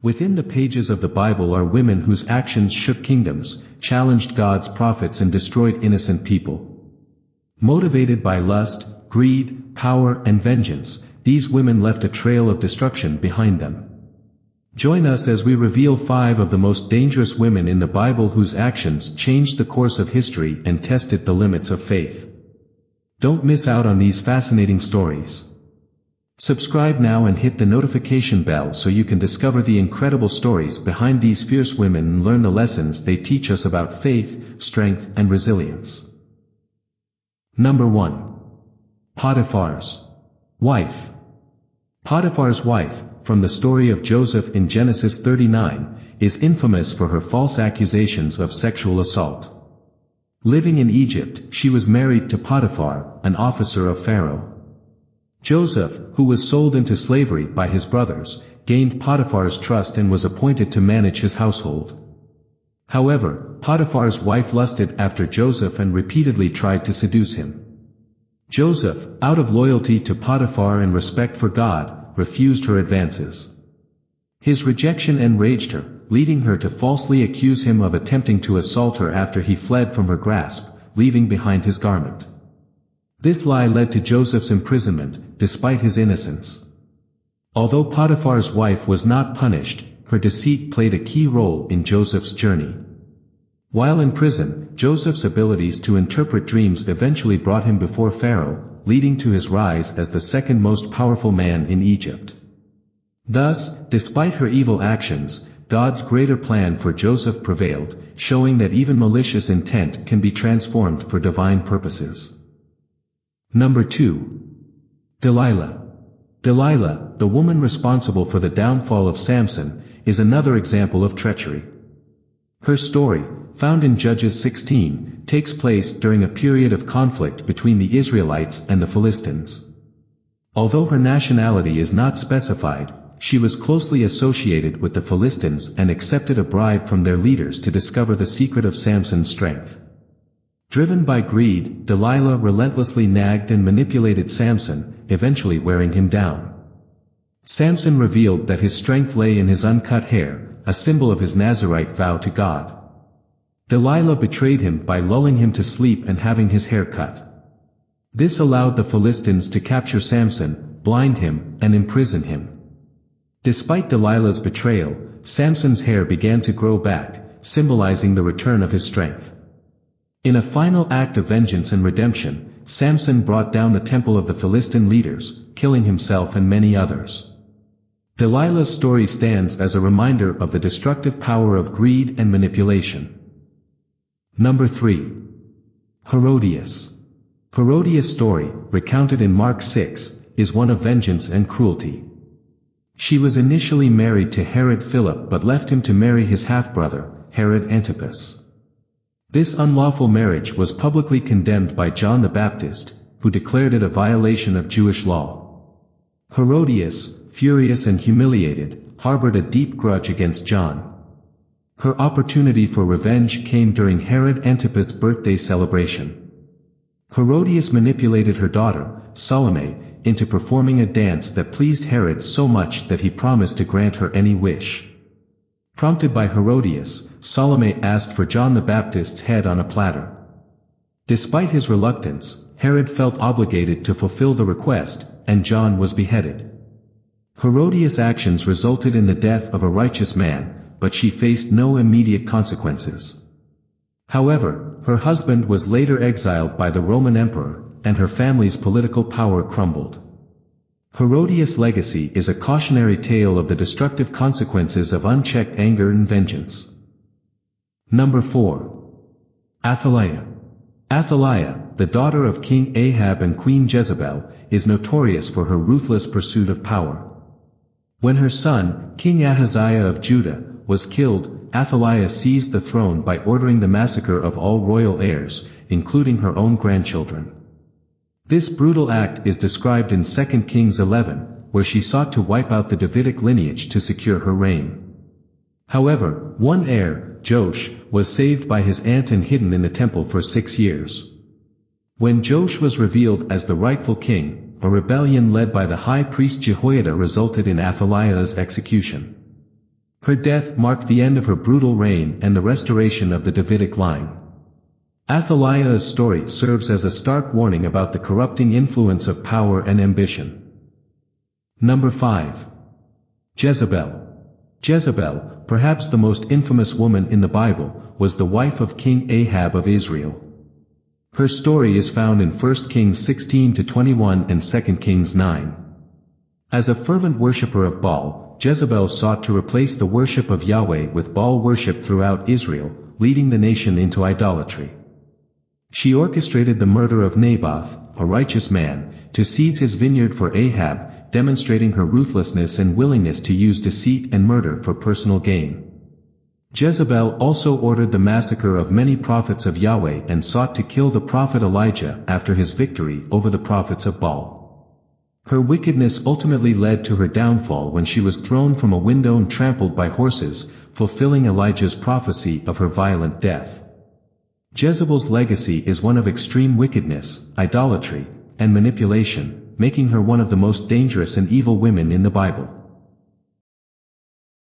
Within the pages of the Bible are women whose actions shook kingdoms, challenged God's prophets and destroyed innocent people. Motivated by lust, greed, power, and vengeance, these women left a trail of destruction behind them. Join us as we reveal 5 of the most dangerous women in the Bible whose actions changed the course of history and tested the limits of faith. Don't miss out on these fascinating stories. Subscribe now and hit the notification bell so you can discover the incredible stories behind these fierce women and learn the lessons they teach us about faith, strength, and resilience. Number 1. Potiphar's wife. Potiphar's wife, from the story of Joseph in Genesis 39, is infamous for her false accusations of sexual assault. Living in Egypt, she was married to Potiphar, an officer of Pharaoh. Joseph, who was sold into slavery by his brothers, gained Potiphar's trust and was appointed to manage his household. However, Potiphar's wife lusted after Joseph and repeatedly tried to seduce him. Joseph, out of loyalty to Potiphar and respect for God, refused her advances. His rejection enraged her, leading her to falsely accuse him of attempting to assault her after he fled from her grasp, leaving behind his garment. This lie led to Joseph's imprisonment, despite his innocence. Although Potiphar's wife was not punished, her deceit played a key role in Joseph's journey. While in prison, Joseph's abilities to interpret dreams eventually brought him before Pharaoh, leading to his rise as the second most powerful man in Egypt. Thus, despite her evil actions, God's greater plan for Joseph prevailed, showing that even malicious intent can be transformed for divine purposes. Number 2. Delilah. Delilah, the woman responsible for the downfall of Samson, is another example of treachery. Her story, found in Judges 16, takes place during a period of conflict between the Israelites and the Philistines. Although her nationality is not specified, she was closely associated with the Philistines and accepted a bribe from their leaders to discover the secret of Samson's strength. Driven by greed, Delilah relentlessly nagged and manipulated Samson, eventually wearing him down. Samson revealed that his strength lay in his uncut hair, a symbol of his Nazirite vow to God. Delilah betrayed him by lulling him to sleep and having his hair cut. This allowed the Philistines to capture Samson, blind him, and imprison him. Despite Delilah's betrayal, Samson's hair began to grow back, symbolizing the return of his strength. In a final act of vengeance and redemption, Samson brought down the temple of the Philistine leaders, killing himself and many others. Delilah's story stands as a reminder of the destructive power of greed and manipulation. Number 3. Herodias. Herodias' story, recounted in Mark 6, is one of vengeance and cruelty. She was initially married to Herod Philip but left him to marry his half-brother, Herod Antipas. This unlawful marriage was publicly condemned by John the Baptist, who declared it a violation of Jewish law. Herodias, furious and humiliated, harbored a deep grudge against John. Her opportunity for revenge came during Herod Antipas' birthday celebration. Herodias manipulated her daughter, Salome, into performing a dance that pleased Herod so much that he promised to grant her any wish. Prompted by Herodias, Salome asked for John the Baptist's head on a platter. Despite his reluctance, Herod felt obligated to fulfill the request, and John was beheaded. Herodias' actions resulted in the death of a righteous man, but she faced no immediate consequences. However, her husband was later exiled by the Roman emperor, and her family's political power crumbled. Herodias' legacy is a cautionary tale of the destructive consequences of unchecked anger and vengeance. Number 4. Athaliah. Athaliah, the daughter of King Ahab and Queen Jezebel, is notorious for her ruthless pursuit of power. When her son, King Ahaziah of Judah, was killed, Athaliah seized the throne by ordering the massacre of all royal heirs, including her own grandchildren. This brutal act is described in 2 Kings 11, where she sought to wipe out the Davidic lineage to secure her reign. However, one heir, Joash, was saved by his aunt and hidden in the temple for 6 years. When Joash was revealed as the rightful king, a rebellion led by the high priest Jehoiada resulted in Athaliah's execution. Her death marked the end of her brutal reign and the restoration of the Davidic line. Athaliah's story serves as a stark warning about the corrupting influence of power and ambition. Number 5. Jezebel. Jezebel, perhaps the most infamous woman in the Bible, was the wife of King Ahab of Israel. Her story is found in 1 Kings 16-21 and 2 Kings 9. As a fervent worshipper of Baal, Jezebel sought to replace the worship of Yahweh with Baal worship throughout Israel, leading the nation into idolatry. She orchestrated the murder of Naboth, a righteous man, to seize his vineyard for Ahab, demonstrating her ruthlessness and willingness to use deceit and murder for personal gain. Jezebel also ordered the massacre of many prophets of Yahweh and sought to kill the prophet Elijah after his victory over the prophets of Baal. Her wickedness ultimately led to her downfall when she was thrown from a window and trampled by horses, fulfilling Elijah's prophecy of her violent death. Jezebel's legacy is one of extreme wickedness, idolatry, and manipulation, making her one of the most dangerous and evil women in the Bible.